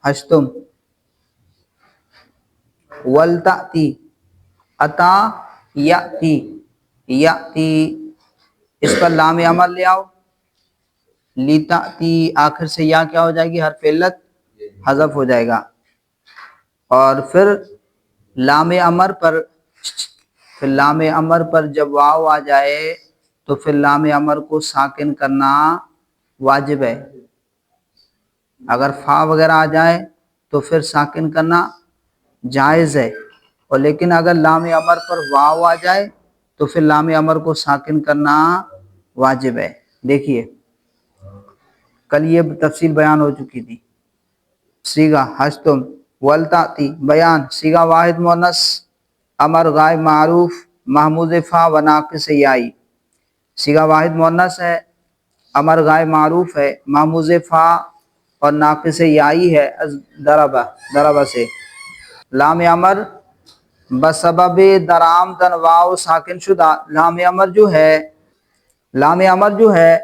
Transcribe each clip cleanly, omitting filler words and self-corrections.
ہشتم، ولتأتی، اتا یأتی، یأتی، اس پر لام امر لے آؤ، لیتأتی، آخر سے یا کیا ہو جائے گی، حرف علت حذف ہو جائے گا، اور پھر لام امر پر جب واو آ جائے تو پھر لام امر کو ساکن کرنا واجب ہے، اگر فا وغیرہ آ جائے تو پھر ساکن کرنا جائز ہے، اور لیکن اگر لام امر پر واو آ جائے تو پھر لام امر کو ساکن کرنا واجب ہے۔ دیکھیے کل یہ تفصیل بیان ہو چکی تھی۔ صیغہ ہشتم، ولتأتی، بیان، صیغہ واحد مؤنث، امر غائب معروف، محموز فا و ناقص یائی، صیغہ واحد مؤنث ہے، امر غائب معروف ہے، محموز فا اور ناقص یائی ہے، ضربہ سے، لام امر بسبب درام تن واو ساکن شدہ، لام امر جو ہے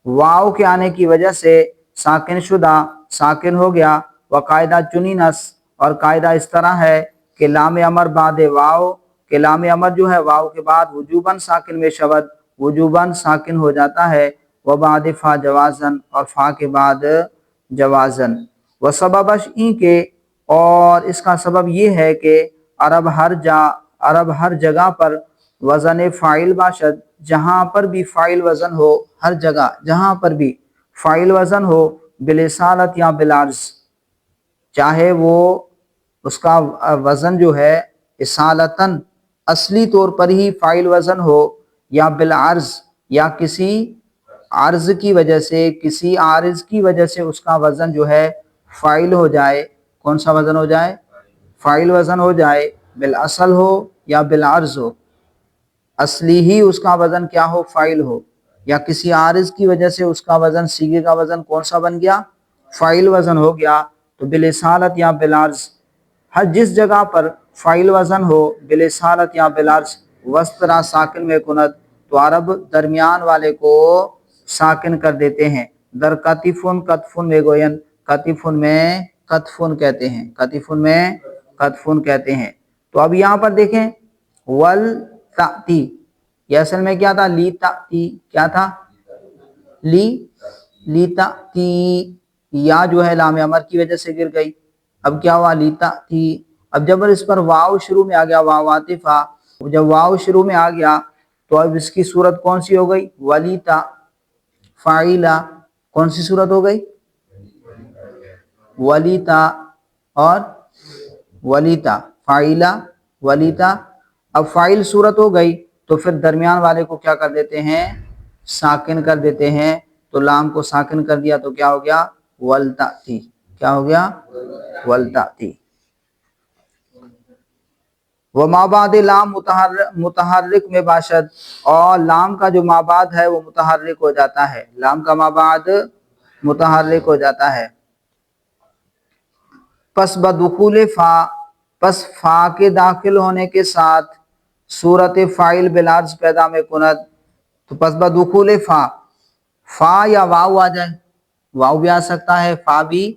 واو کے آنے کی وجہ سے ساکن شدہ، ساکن ہو گیا، وقاعدہ چنی نس، اور قاعدہ اس طرح ہے کہ لام امر بعد واو، کہ لام امر جو ہے واو کے بعد وجوباً ساکن میں شود، وجوباً ساکن ہو جاتا ہے، وبعد فا جوازن، اور فا کے بعد جوازن، وسببش این کے، اور اس کا سبب یہ ہے کہ عرب ہر جگہ پر وزن فاعل باشد، جہاں پر بھی فاعل وزن ہو، ہر جگہ جہاں پر بھی فاعل وزن ہو، بالاسالت یا بالعرض، چاہے وہ اس کا وزن جو ہے اصالتاً اصلی طور پر ہی فاعل وزن ہو، یا بالعرض، یا کسی عرض کی وجہ سے، کسی عارض کی وجہ سے اس کا وزن جو ہے فاعل ہو جائے، کون سا وزن ہو جائے، فاعل وزن ہو جائے، بالاصل ہو یا بالعرض ہو، اصلی ہی اس کا وزن کیا ہو، فاعل ہو، یا کسی عارض کی وجہ سے اس کا وزن، صیغے کا وزن کون سا بن گیا، فاعل وزن ہو گیا، تو بالاسالت یا بالعرض، ہر جس جگہ پر فاعل وزن ہو بالاسالت یا بالعرض، وسطرا ساکن میں کند، تو عرب درمیان والے کو ساکن کر دیتے ہیں، در کتفن کتفن میں گوین، کتفن میں کتفن کہتے ہیں، کتفن میں کتفن کہتے ہیں۔ تو اب یہاں پر دیکھیں ولتأتی، یہ اصل میں کیا تھا، لیتأتی، کیا تھا، لیتأتی، یا جو ہے لام امر کی وجہ سے گر گئی، اب کیا ہوا، لیتأتی، اب جب اس پر واو شروع میں آ گیا، واو عاطفہ، جب واو شروع میں آ گیا تو اب اس کی صورت کون سی ہو گئی، ولیتا، فاعلہ، کون سی صورت ہو گئی، ولیتا، اور ولیتا، فاعلہ، ولیتا، اب فاعل صورت ہو گئی تو پھر درمیان والے کو کیا کر دیتے ہیں، ساکن کر دیتے ہیں، تو لام کو ساکن کر دیا تو کیا ہو گیا، ولتأتی، کیا ہو گیا، ولتأتی۔ وما بعد لام متحرک میں باشد، اور لام کا جو ما بعد ہے وہ متحرک ہو جاتا ہے، لام کا ما بعد متحرک ہو جاتا ہے، پس بدخول فا، پس فا کے داخل ہونے کے ساتھ صورت فاعل بالعرض پیدا میں کند، تو پس بدخول فا یا واو آ جائے، واو بھی آ سکتا ہے، فا بھی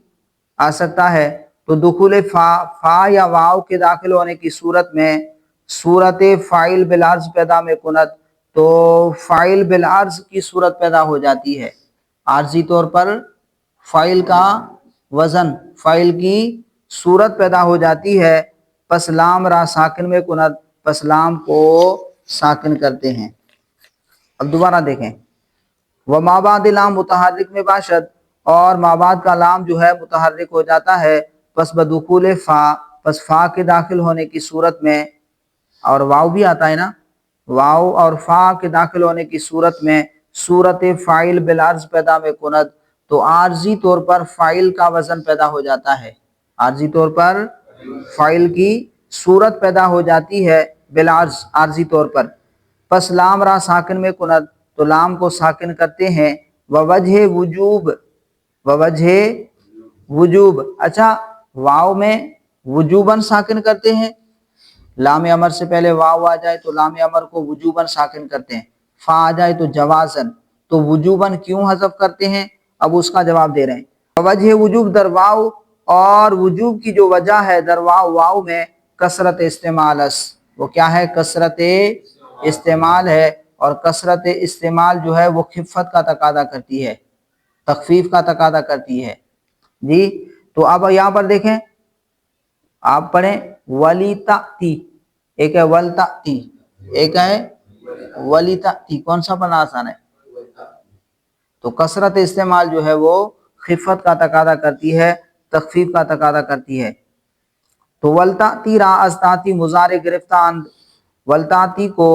آ سکتا ہے، تو دخول فا یا واو کے داخل ہونے کی صورت میں صورت فاعل بالعرض پیدا میں کند، تو فاعل بالعرض کی صورت پیدا ہو جاتی ہے، عارضی طور پر فاعل کا وزن، فاعل کی صورت پیدا ہو جاتی ہے، پس لام را ساکن میں کند، پس لام کو ساکن کرتے ہیں۔ اب دوبارہ دیکھیں، وما بعد لام متحرک میں باشد، اور ما بعد کا لام جو ہے متحرک ہو جاتا ہے، پس بدخول فا، پس فا کے داخل ہونے کی صورت میں، اور واو بھی آتا ہے نا، واو اور فا کے داخل ہونے کی صورت میں صورت فاعل بالعرض پیدا میں کند، تو عارضی طور پر فاعل کا وزن پیدا ہو جاتا ہے، عارضی طور پر فاعل کی صورت پیدا ہو جاتی ہے بالعرض، عارضی طور پر، پس لام را ساکن میں کند، تو لام کو ساکن کرتے ہیں، ووجہ وجوب، ووجہ وجوب، اچھا واو میں وجوباً ساکن کرتے ہیں، لام امر سے پہلے واو آ جائے تو لام امر کو وجوباً ساکن کرتے ہیں، فا آ جائے تو جوازن، تو وجوباً کیوں حذف کرتے ہیں، اب اس کا جواب دے رہے ہیں، وجہ وجوب در واو اور وجوب کی جو وجہ ہے در واو، واو میں کثرت استعمال اس، وہ کیا ہے؟ کثرت استعمال ہے، اور کثرت استعمال جو ہے وہ خفت کا تقاضا کرتی ہے، تخفیف کا تقاضا کرتی ہے جی۔ تو اب یہاں پر دیکھیں، آپ پڑھیں ولی تأتی، ایک ہے ول تأتی، ایک ہے ولی تأتی، کون سا پڑھنا آسان ہے؟ تو کثرت استعمال جو ہے وہ خفت کا تقاضا کرتی ہے، تخفیف کا تقاضا کرتی ہے۔ تو ولتاتی را ازتاتی مضارع گرفتان، ولتاتی کو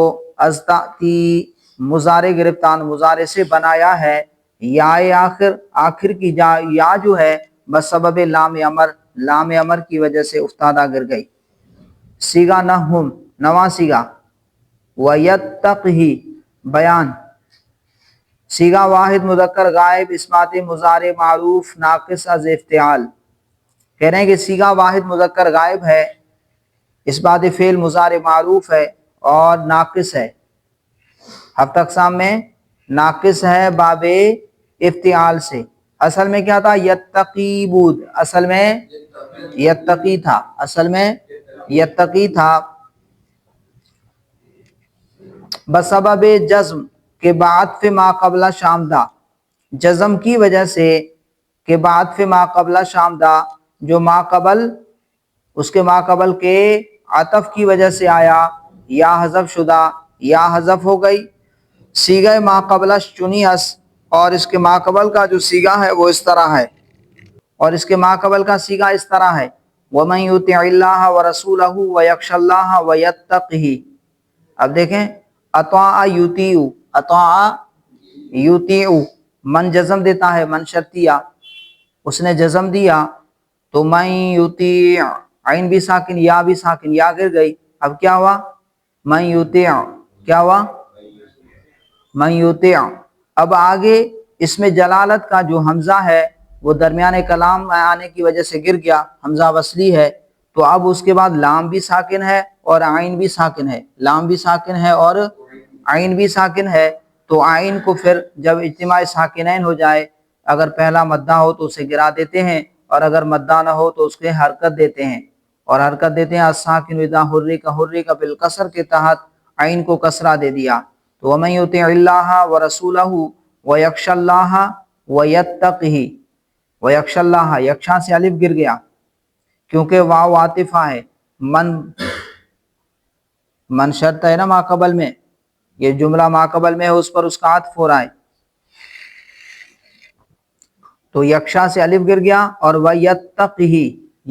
ازتاتی مضارع گرفتان مضارع سے بنایا ہے، یا آخر، آخر کی جا یا جو ہے بسبب لام امر، لام امر کی وجہ سے افتادہ گر گئی۔ سیگا نہم، نواں سیگا، ویتقہی بیان، سیگا واحد مذکر غائب اسمات مضارع معروف ناقص از افتعال، کہہ رہے ہیں کہ سیگا واحد مذکر غائب ہے، اسبات فعل مضارع معروف ہے اور ناقص ہے، ہفتہ اقسام میں ناقص ہے باب افتعال سے۔ اصل میں کیا تھا؟ یتقی بود، اصل میں یتقی تھا، اصل میں یتقی تھا، بسبب جزم کے بعد فی ما قبل شامدہ، جزم کی وجہ سے، کے بعد فی ما قبل شامدہ، جو ما قبل، اس کے ما قبل کے عطف کی وجہ سے آیا، یا حذف شدہ، یا حذف ہو گئی۔ سیغہ ما قبل چنی اس، اور اس کے ما قبل کا جو سیغہ ہے وہ اس طرح ہے، اور اس کے ما قبل کا سیغہ اس طرح ہے، وَمَن يُطِعِ اللَّهَ وَرَسُولَهُ وَيَخْشَ اللَّهَ وَيَتَّقْهِ۔ اب دیکھیں، اطاع یطیع، اطاع یطیع، من جزم دیتا ہے، من شرطیہ، اس نے جزم دیا، تو من یطیع، عین بھی ساکن، یا بھی ساکن، یا گر گئی، اب کیا ہوا؟ من یطیع، کیا ہوا؟ من یطیع۔ اب آگے اس میں جلالت کا جو حمزہ ہے وہ درمیان کلام میں آنے کی وجہ سے گر گیا، حمزہ وصلی ہے، تو اب اس کے بعد لام بھی ساکن ہے اور عین بھی ساکن ہے، لام بھی ساکن ہے اور عین بھی ساکن ہے، تو عین کو پھر جب اجتماع ساکنین ہو جائے، اگر پہلا مدہ ہو تو اسے گرا دیتے ہیں، اور اگر مدہ نہ ہو تو اس کے حرکت دیتے ہیں، اور حرکت دیتے ہیں الساکن اذا حرک، حرک بالکسر کے تحت عین کو کسرہ دے دیا، تو وَمَن يُطِعِ اللَّهَ وَرَسُولَهُ وَيَخْشَ اللَّهَ وَيَتَّقْهِ، وَيَخْشَ اللَّهَ، یکشاں سے الف گر گیا کیونکہ واو عاطفہ ہے، من شرط ہے نا ما قبل میں، یہ جملہ ما قبل میں ہے، اس پر اس کا عطف ہو رہا ہے، تو یکشا سے الف گر گیا، اور وَيَتَّقْهِ،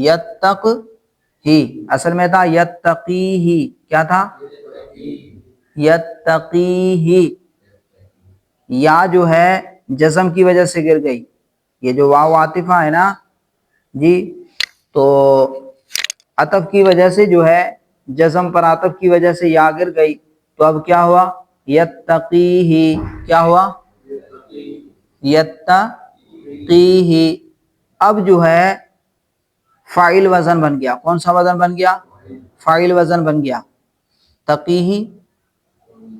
یتقی، اصل میں تھا یتقیہ، کیا تھا؟ یتقیہ، یا جو ہے جزم کی وجہ سے گر گئی، یہ جو واو عاطفہ ہے نا جی، تو عطف کی وجہ سے جو ہے جزم پر عطف کی وجہ سے یا گر گئی، تو اب کیا ہوا؟ یتقیہ، کیا ہوا؟ یتقیہ، اب جو ہے فاعل وزن بن گیا، کون سا وزن بن گیا؟ فاعل وزن بن گیا، تقیہ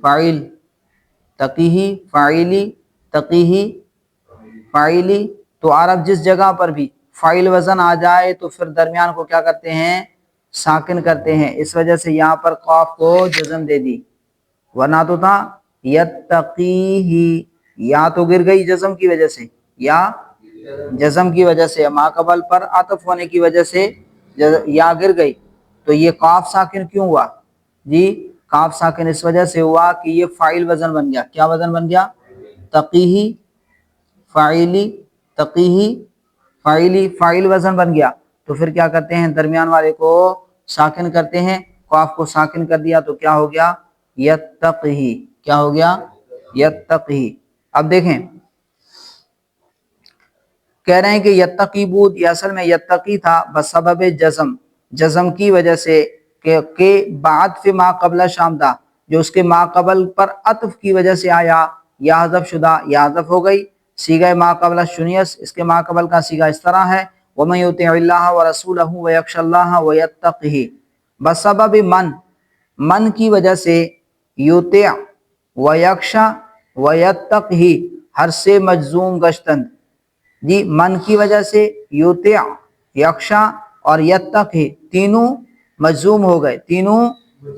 فاعل، تقیہ فاعلی، تقیہ فاعلی، تو عرب جس جگہ پر بھی فاعل وزن آ جائے تو پھر درمیان کو کیا کرتے ہیں؟ ساکن کرتے ہیں، اس وجہ سے یہاں پر قاف کو جزم دے دی، ورنہ تو تھا یتقیہ، یا تو گر گئی جزم کی وجہ سے، یا جزم کی وجہ سے، ما قبل پر عطف ہونے کی وجہ سے یا گر گئی، تو یہ قاف ساکن کیوں ہوا جی؟ قاف ساکن اس وجہ سے ہوا کہ یہ فاعل وزن بن گیا، کیا وزن بن گیا؟ تقیہ فاعلی، تقیہ فاعلی، فاعل وزن بن گیا، تو پھر کیا کرتے ہیں؟ درمیان والے کو ساکن کرتے ہیں، قاف کو ساکن کر دیا تو کیا ہو گیا؟ یتقیہ، کیا ہو گیا؟ یتقیہ۔ اب دیکھیں، کہہ رہے ہیں کہ یتقی بود، یہ اصل میں یتقی تھا بسبب جزم، جزم کی وجہ سے، کہ بعد فی ما قبل شامدہ، جو اس کے ما قبل پر عطف کی وجہ سے آیا، یا حذف شدہ، یا حذف ہو گئی، سیغہ ما قبل شنیس، اس کے ما قبل کا سیغہ اس طرح ہے، وَمَن يُطِعِ اللَّهَ وَرَسُولَهُ وَيَخْشَ اللَّهَ وَيَتَّقْهِ، بسبب من کی وجہ سے، یُطِع وَيَخْشَ وَيَتَّقْهِ، ہر سے مجزوم گشتند جی، من کی وجہ سے یُطِع یخشا اور یتقی تینوں مجزوم ہو گئے، تینوں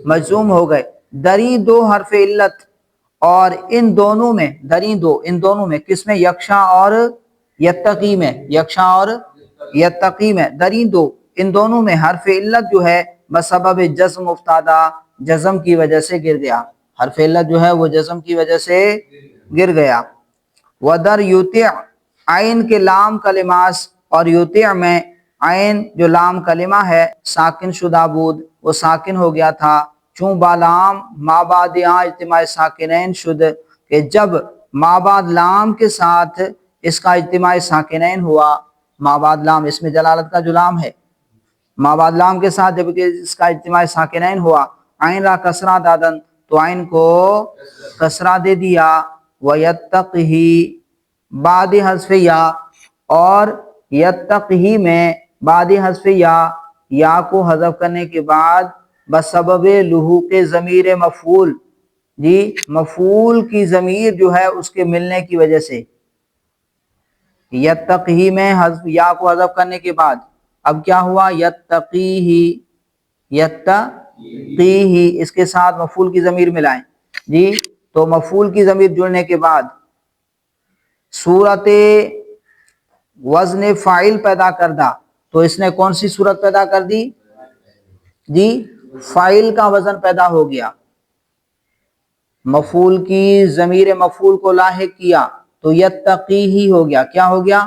مجزوم ہو گئے۔ دری دو حرف علت، اور ان دونوں میں، دری دو ان دونوں میں، کس میں؟ یکشا اور یتقی میں، یکشا اور یتقی میں، دری دو ان دونوں میں حرف علت جو ہے بسبب جزم افتادہ، جزم کی وجہ سے گر گیا، حرف علت جو ہے وہ جزم کی وجہ سے گر گیا۔ ودر یوتع عین کے لام کلماس، اور یوتع میں عین جو لام کلمہ ہے ساکن شدہ بود، وہ ساکن ہو گیا تھا، چون بالام مابعد اجتماع ساکنین شد، کہ جب مابعد لام کے ساتھ اس کا اجتماع ساکنین ہوا، مابعد لام اس میں جلالت کا جو لام ہے، مابعد لام کے ساتھ جب کہ اس کا اجتماع ساکنین ہوا، عین را کسرہ دادن، تو عین کو کسرہ دے دیا، ویتقہی بعد حذف یا، اور یتقہی میں بعد حذف یا کو حذف کرنے کے بعد بسبب لحوق ضمیر مفعول، جی مفعول کی ضمیر جو ہے اس کے ملنے کی وجہ سے، یتقی میں یا کو حذف کرنے کے بعد اب کیا ہوا؟ یتقیہی، یتقیہی اس کے ساتھ مفعول کی ضمیر ملائیں، جی تو مفعول کی ضمیر جڑنے کے بعد صورت وزن فاعل پیدا کردہ، تو اس نے کون سی صورت پیدا کر دی؟ جی فاعل کا وزن پیدا ہو گیا، مفعول کی ضمیر مفعول کو لاحق کیا تو یتقی ہی ہو گیا، کیا ہو گیا؟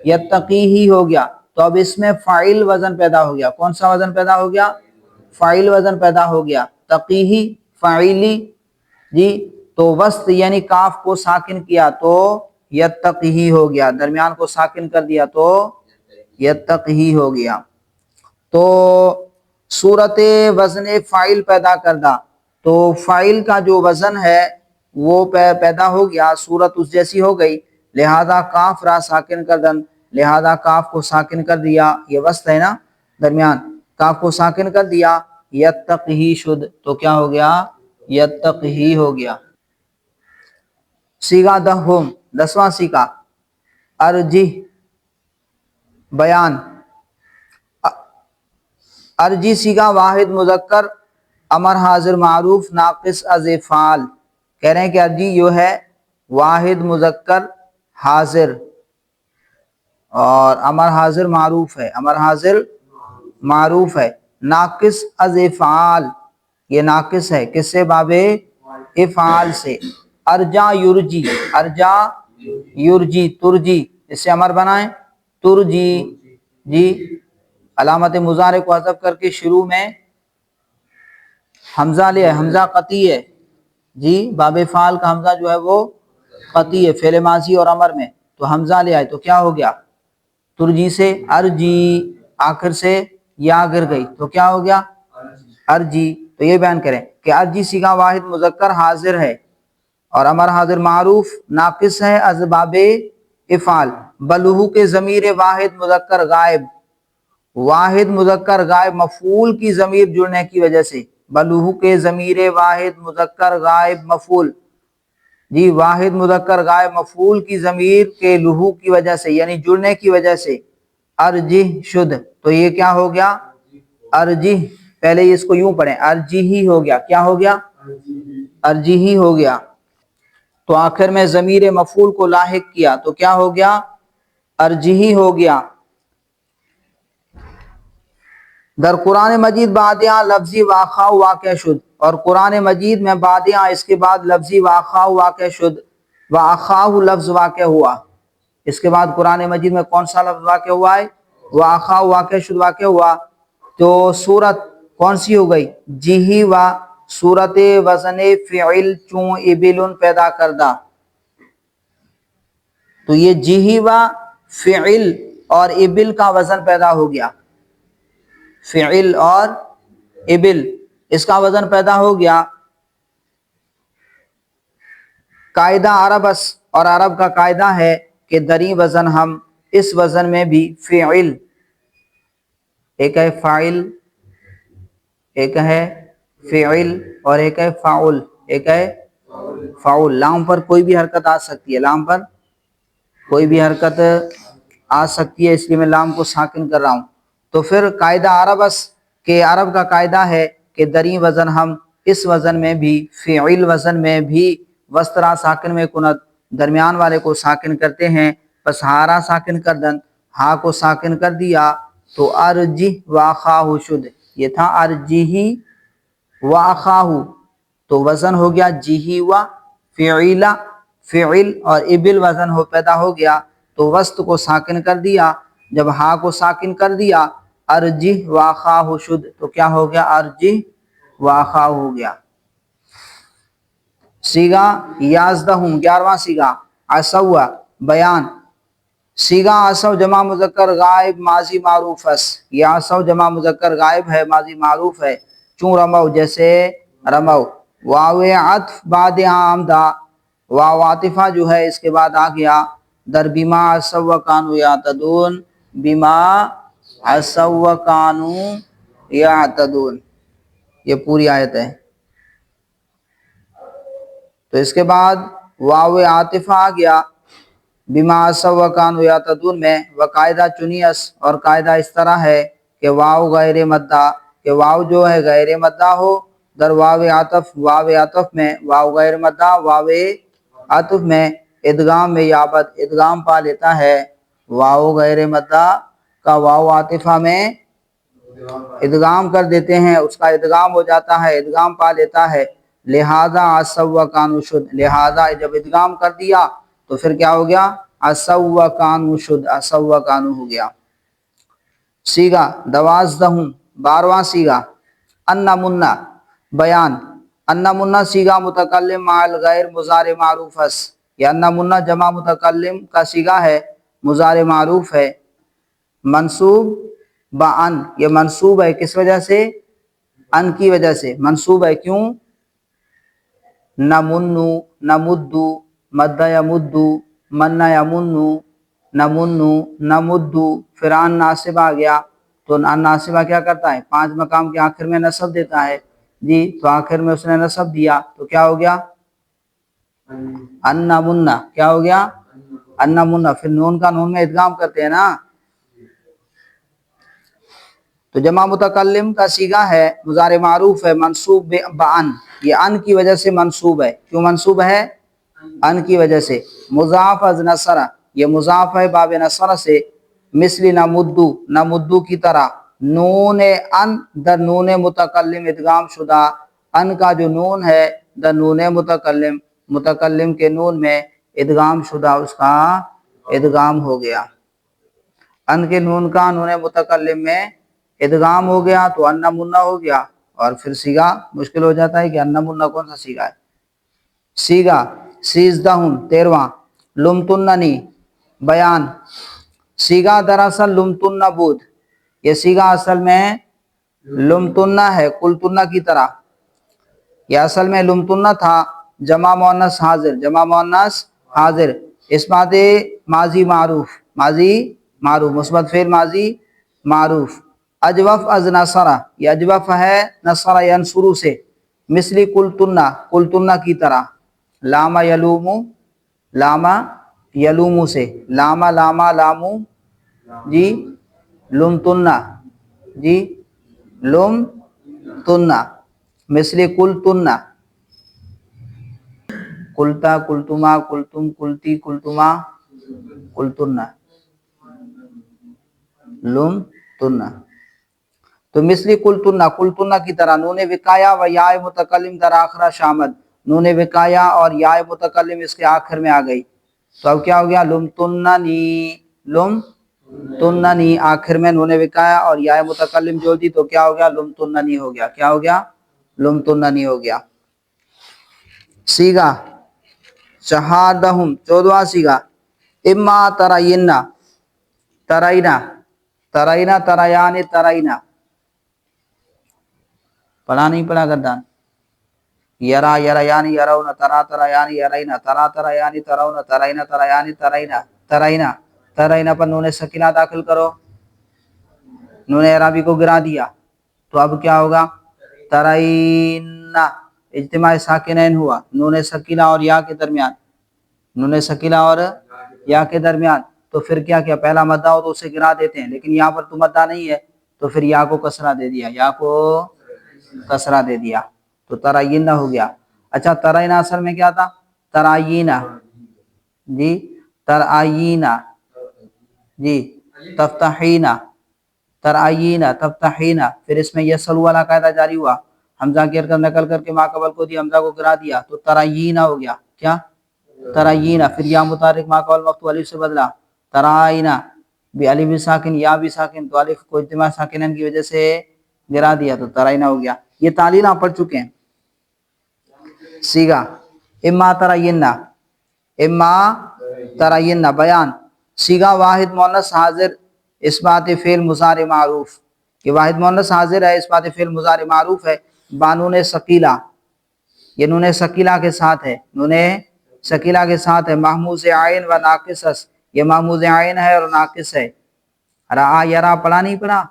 یتقی ہی ہو گیا، تو اب اس میں فاعل وزن پیدا ہو گیا، کون سا وزن پیدا ہو گیا؟ فاعل وزن پیدا ہو گیا، تقیہی فاعلی، جی تو وسط یعنی کاف کو ساکن کیا تو یتقی ہو گیا، درمیان کو ساکن کر دیا تو یتقی ہو گیا۔ تو صورت وزن فاعل پیدا کردہ، تو فاعل کا جو وزن ہے وہ پیدا ہو گیا، صورت اس جیسی ہو گئی، لہذا کاف را ساکن کردن، لہذا کاف کو ساکن کر دیا، یہ وسط ہے نا درمیان، کاف کو ساکن کر دیا، یتقی شد، تو کیا ہو گیا؟ یتقی ہو گیا۔ سیغہ دہم، 10واں سیغہ، ارجح بیان، ارجی سیغہ واحد مذکر امر حاضر معروف ناقص از افعال، کہہ رہے ہیں کہ ارجی یہ ہے واحد مذکر حاضر اور امر حاضر معروف ہے، امر حاضر معروف ہے، ناقص از افعال، یہ ناقص ہے کس سے؟ باب افعال سے۔ ارجا یرجی، ارجا یرجی ترجی، اس سے امر بنائیں ترجی، جی علامت مضارع کو حذف کر کے شروع میں حمزہ لے، حمزہ قطعی ہے، جی باب فعال کا حمزہ جو ہے وہ قطعی ہے، فعل ماضی اور امر میں، تو حمزہ لے آئے تو کیا ہو گیا؟ ترجی سے ارجی، آخر سے یا گر گئی تو کیا ہو گیا؟ ارجی۔ تو یہ بیان کریں کہ ارجی سیغہ واحد مذکر حاضر ہے اور امر حاضر معروف ناقص ہے از باب افعال، بلوحو کے ضمیر واحد مذکر غائب، واحد مذکر غائب مفعول کی ضمیر جڑنے کی وجہ سے، بلوحو کے ضمیر واحد مذکر غائب مفعول، جی واحد مذکر غائب مفعول کی ضمیر کے لحوق کی وجہ سے یعنی جڑنے کی وجہ سے ارجح شد، تو یہ کیا ہو گیا؟ ارجح، پہلے اس کو یوں پڑھیں ارجحی ہو گیا، کیا ہو گیا؟ ارجحی ہو گیا، تو آخر میں ضمیر مفعول کو لاحق کیا تو کیا ہو گیا؟ ارجحی ہو گیا۔ در قرآن مجید بادیاں لفظی واقع واقع شد، اور قرآن مجید میں بادیاں اس کے بعد لفظی واقع واقع شد، واخاہ لفظ واقع ہوا، اس کے بعد قرآن مجید میں کون سا لفظ واقع ہوا ہے؟ واخاہ واقع شد واقع ہوا، تو صورت کون سی ہو گئی؟ جہی و، صورت وزن فعل چون ابل پیدا کردہ، تو یہ جہی و فعل اور ابل کا وزن پیدا ہو گیا، فعل اور ابل اس کا وزن پیدا ہو گیا۔ قاعدہ عرب اس، اور عرب کا قاعدہ ہے کہ دری وزن ہم اس وزن میں بھی فعل، ایک ہے فاعل، ایک ہے فعل اور ایک ہے فاعل، ایک ہے فاعل، لام پر کوئی بھی حرکت آ سکتی ہے، لام پر کوئی بھی حرکت آ سکتی ہے، اس لیے میں لام کو ساکن کر رہا ہوں، تو پھر قاعدہ عربس کہ عرب کا قاعدہ ہے کہ دری وزن ہم اس وزن میں بھی فعل وزن میں بھی وسطرا ساکن میں کنت درمیان والے کو ساکن کرتے ہیں، پس ہارا ساکن کر دن، ہا کو ساکن کر دیا تو ارجح واخاہ شد، یہ تھا ارجحی واخاہ، تو وزن ہو گیا جہی و فعیلا، فعل اور ابل وزن ہو پیدا ہو گیا تو وسط کو ساکن کر دیا، جب ہا کو ساکن کر دیا ارجح واخاہ شد تو کیا ہو گیا ارجح واخاہ ہو گیا۔ سیگا یازدہم 11واں سیگا عصو بیان، سیگا عصو جمع مذکر غائب ماضی معروف اس، یہ عصو جمع مذکر غائب ہے ماضی معروف ہے، چون رمو جیسے رمو، واو عطف بعد آمدہ، واو عاطفہ جو ہے اس کے بعد آ گیا، در بما عصو کانو یعتدون، بما عصو کانو یعتدون، یہ پوری آیت ہے۔ تو اس کے بعد واو عاطفہ آ گیا بما عصوا کانوا یعتدون میں، وقاعدہ چنیس، اور قاعدہ اس طرح ہے کہ واو غیر مدہ، کہ واو جو ہے غیر مدہ ہو در واو عطف، واو عطف میں واو غیر مدہ، واو عطف میں ادغام میں یابد ادغام پا لیتا ہے، واو غیر مدہ کا واو عاطفہ میں ادغام کر دیتے ہیں، اس کا ادغام ہو جاتا ہے، ادغام پا لیتا ہے، لہذا عصوا کانوا شد، لہذا جب ادغام کر دیا تو پھر کیا ہو گیا عصوا کانوا شد، عصوا کانوا ہو گیا۔ سیگا دوازدہم 12واں سیگا ان منا بیان، ان منا سیگا متکلم مع الغیر مضارع معروف اس، یہ ان منا جمع متکلم کا سیگا ہے مضارع معروف ہے، منصوب بان، یہ منصوب ہے کس وجہ سے ان کی وجہ سے منصوب ہے، کیوں نمنو نمدو مد یمدو من یمنو نمنو نمدو، پھر ان ناصب آ گیا تو ان ناصبہ کیا کرتا ہے 5 مقام کے آخر میں نصب دیتا ہے جی، تو آخر میں اس نے نصب دیا تو کیا ہو گیا ان منا، کیا ہو گیا ان منا، پھر نون کا نون میں ادغام کرتے ہیں نا، تو جمع متکلم کا سیگا ہے مضارع معروف ہے منصوب بان، یہ ان کی وجہ سے منصوب ہے، کیوں منصوب ہے ان کی وجہ سے، مضاف از نصر، یہ مضاف ہے باب نصر سے، مثل نمدو نمدو کی طرح، نون ان در نون متکلم ادغام شدہ، ان کا جو نون ہے در نون متکلم، متکلم کے نون میں ادغام شدہ، اس کا ادغام ہو گیا، ان کے نون کا نون متکلم میں ادغام ہو گیا تو ان منا ہو گیا، اور پھر سیگا مشکل ہو جاتا ہے کہ ان منا کون سا سیگا ہے۔ سیگا سیزدہم 13واں لمتننی بیان، سیگا دراصل لمتن بود، یہ سیگا اصل میں لمتنہ ہے قلتنہ کی طرح، یہ اصل میں لمتنہ تھا، جمع مؤنث حاضر، جمع مؤنث حاضر، اس بات ماضی معروف، ماضی معروف مثبت فعل ماضی معروف، اجوف از نصرہ، یہ اجوف ہے نصرہ ینصرو سے، مثلی قلتنہ قلتنہ کی طرح، لاما یلومو، لاما یلومو سے، لاما لاما لامو جی لمتنہ، جی لمتنہ، مثل قلتنہ، قلتا قلتما قلتم قلتی قلتما قلتنہ لمتنہ، تو مثل قلتنہ قلتنہ کی طرح، نون وقایا و یا متکلم در آخرہ شامد، نون وقایا اور یا متکلم اس کے آخر میں آ گئی، تو اب کیا ہو گیا لمتننی، لمتننی، آخر میں نون وقایا اور یا متکلم جو دی تو کیا ہو گیا لمتننی ہو گیا، کیا ہو گیا لمتننی ہو گیا۔ سیگا چہاردہم 14واں سیگا اما ترائینا، ترائینا ترائینا ترایان ترائینا، پڑھا نہیں پڑھا گردان، یرا یریانی یرون، ترا ترایانی یرینا، ترا ترایانی ترون، ترائینا ترایانی ترائینا، ترائینا ترائینا پر نون سکینہ داخل کرو، نون اعرابی کو گرا دیا تو اب کیا ہوگا ترائینا، اجتماع ساکنین ہوا نون سکینہ اور یا کے درمیان، نون سکینہ اور یا کے درمیان، تو پھر کیا کیا پہلا مدہ ہو تو اسے گرا دیتے ہیں، لیکن یہاں پر تو مدہ نہیں ہے تو پھر یا کو کسرہ دے دیا, یا کو کسرہ دے دیا تو ترائینہ ہو گیا. اچھا ترائینہ اصل میں کیا تھا؟ ترائینہ, جی ترائینہ, جی تفتحینہ, ترائینہ تفتحینہ. پھر اس میں یسلو والا قاعدہ جاری ہوا, حمزہ کی حرکت نقل کر کے ما قبل کو دیا, حمزہ کو گرا دیا تو ترائینہ ہو گیا. کیا؟ ترائینہ. پھر یا متحرک ما قبل مفتوح الف سے بدلا, ترائینہ بھی الف بھی ساکن یا بھی ساکن, تو الف کو اجتماع ساکنین کی وجہ سے گرا دیا تو ترائینہ ہو گیا. یہ تعلیل آپ پڑھ چکے ہیں. سیگا اما ترائینہ, اما ترائینہ. بیان سیگا واحد مؤنث حاضر اثبات فعل مضارع معروف, کہ واحد مؤنث حاضر ہے اثبات فعل مضارع معروف ہے بانون ثقیلہ, یہ نون ثقیلہ کے ساتھ ہے, نون ثقیلہ کے ساتھ ہے. محموز عین و ناقص, یہ محموز عین ہے اور ناقص ہے. رعا یرا پڑھا نہیں پڑھا؟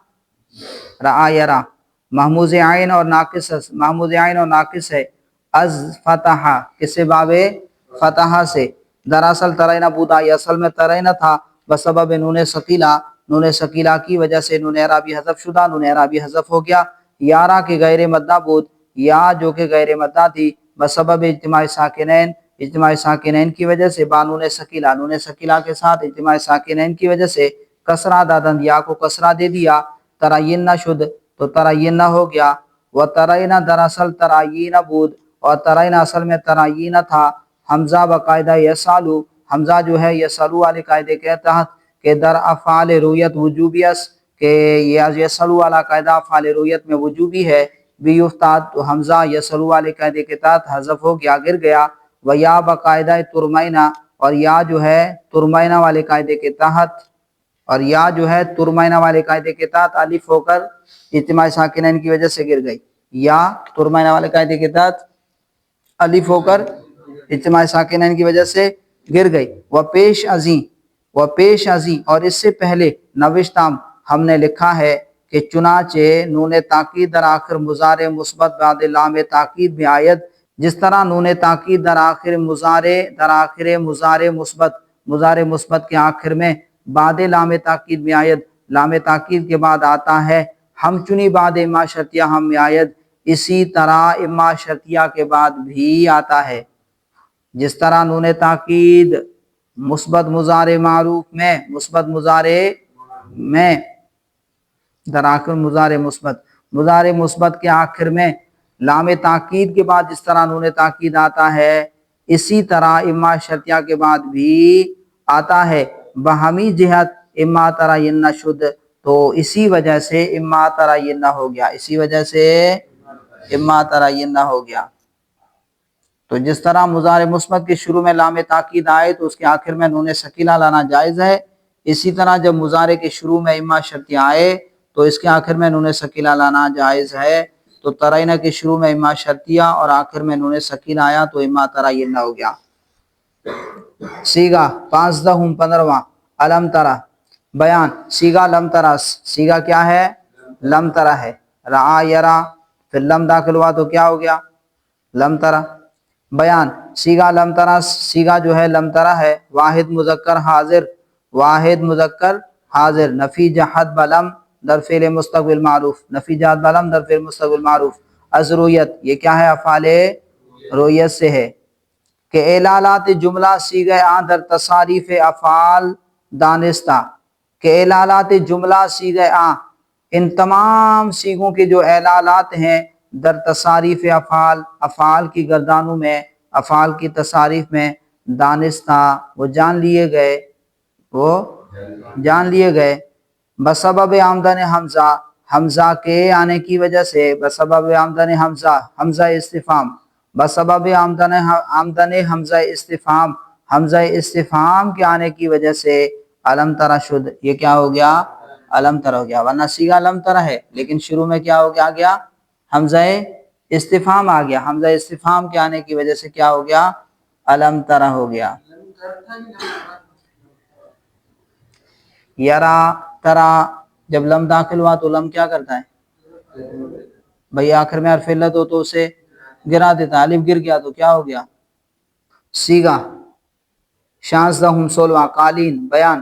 رعا یرا محموز عین اور ناقص, محموز عین اور ناقص ہے. از فتح کس سے باب فتح سے. دراصل ترائنہ بودا, یہ اصل میں ترائنہ تھا بسبب نون ثقیلہ, نون ثقیلہ کی وجہ سے نون اعرابی حذف شدہ, نون اعرابی حذف ہو گیا. یارا کے غیر مدہ بود, یا جو کہ غیر مدہ تھی بسبب اجتماع ساکنین, اجتماع ساکنین کی وجہ سے بانون ثقیلہ, نون ثقیلہ کے ساتھ اجتماع ساکنین کی وجہ سے کسرہ دادند, یا کو کسرہ دے دیا. ترائینہ شد تو ترائینہ ہو گیا. و ترائینہ دراصل ترائینہ بود, اور ترائینہ اصل میں ترائینہ تھا. حمزہ بقاعدہ یسالو, حمزہ جو ہے یسالو والے قاعدے کے تحت کہ در افعال رویت وجوبی اس, کہ یہ یسالو والا قاعدہ افعال رویت میں وجوبی ہے. بھی افتاد تو حمزہ یسالو والے قاعدے کے تحت حذف ہو گیا, گر گیا. و یا بقاعدہ ترمینہ, اور یا جو ہے ترمینہ والے قاعدے کے تحت, اور یا جو ہے ترمینہ والے قاعدے کے تحت الف ہو کر اجتماع ساکنین کی وجہ سے گر گئی. یا ترمینہ والے قاعدے کے تحت الف ہو کر اجتماع ساکنین کی وجہ سے گر گئی. وہ پیش ازیں, وہ پیش ازیں, اور اس سے پہلے نوشتام ہم نے لکھا ہے کہ چنانچہ نون تاکید در آخر مضارع مثبت بعد لام تاکید میں آید, جس طرح نون تاکید در آخر مضارع مثبت, مضارع مثبت کے آخر میں بعد لام تاکید میں آید, لام تاکید کے بعد آتا ہے. ہم چنی بعد اما شرطیہ ہم میں آید, اسی طرح اما شرطیہ کے بعد بھی آتا ہے. جس طرح نون تاکید مثبت مضارع معروف میں, مثبت مضارع میں در آخر مضارع مثبت کے آخر میں لام تاکید کے بعد جس طرح نون تاکید آتا ہے, اسی طرح اما شرطیہ کے بعد بھی آتا ہے. بہمی جہت اما ترائینہ شد, تو اسی وجہ سے اما ترائینہ ہو گیا, اسی وجہ سے اما ترائینہ ہو گیا. تو جس طرح مضارع مثبت کے شروع میں لام تاکید آئے تو اس کے آخر میں نون ثقیلہ لانا جائز ہے, اسی طرح جب مضارع کے شروع میں اما شرطیہ آئے تو اس کے آخر میں نون ثقیلہ لانا جائز ہے. تو ترائینہ کے شروع میں اما شرطیہ اور آخر میں نون ثقیلہ آیا تو اما ترائینہ ہو گیا. سیگا 15واں علم ترا. بیان سیگا لم ترا, سیگا کیا ہے؟ لم ترا ہے. رعا یرا, پھر لم داخل ہوا تو کیا ہو گیا؟ لم ترا. بیان سیگا لم ترا, سیگا جو ہے لم ترا ہے. واحد مذکر حاضر, واحد مذکر حاضر. نفی جہد بلم در فعل مستقبل معروف, نفی جہد بلم در فعل مستقبل معروف. از رویت, یہ کیا ہے؟ افعال رویت سے ہے. کہ اعلالات جملہ سیغہ آن در تصاریف افعال دانستہ, کہ اعلالات جملہ سیغہ آن, ان تمام سیغوں کے جو اعلالات ہیں در تصاریف افعال, افعال کی گردانوں میں, افعال کی تصاریف میں, دانستہ وہ جان لیے گئے, وہ جان لیے گئے. بسبب آمدن حمزہ, حمزہ کے آنے کی وجہ سے, بسبب آمدن حمزہ, حمزہ استفہام, بسبب آمدن حمزہ استفہام, حمزہ استفہام کے آنے کی وجہ سے علم ترا شد, یہ کیا ہو گیا؟ علم ترا ہو گیا. ورنہ سیغہ علم ترا ہے لیکن شروع میں کیا ہو گیا؟ حمزہ استفہام آ گیا. حمزہ استفہام کے آنے کی وجہ سے کیا ہو گیا؟ علم ترا ہو گیا. یرا ترا, جب لم داخل ہوا تو لم کیا کرتا ہے بھئی؟ آخر میں حرف علت ہو تو اسے گرا دیتا ہے. الف گر گیا تو کیا ہو گیا؟ سیگا 16 قالین. بیان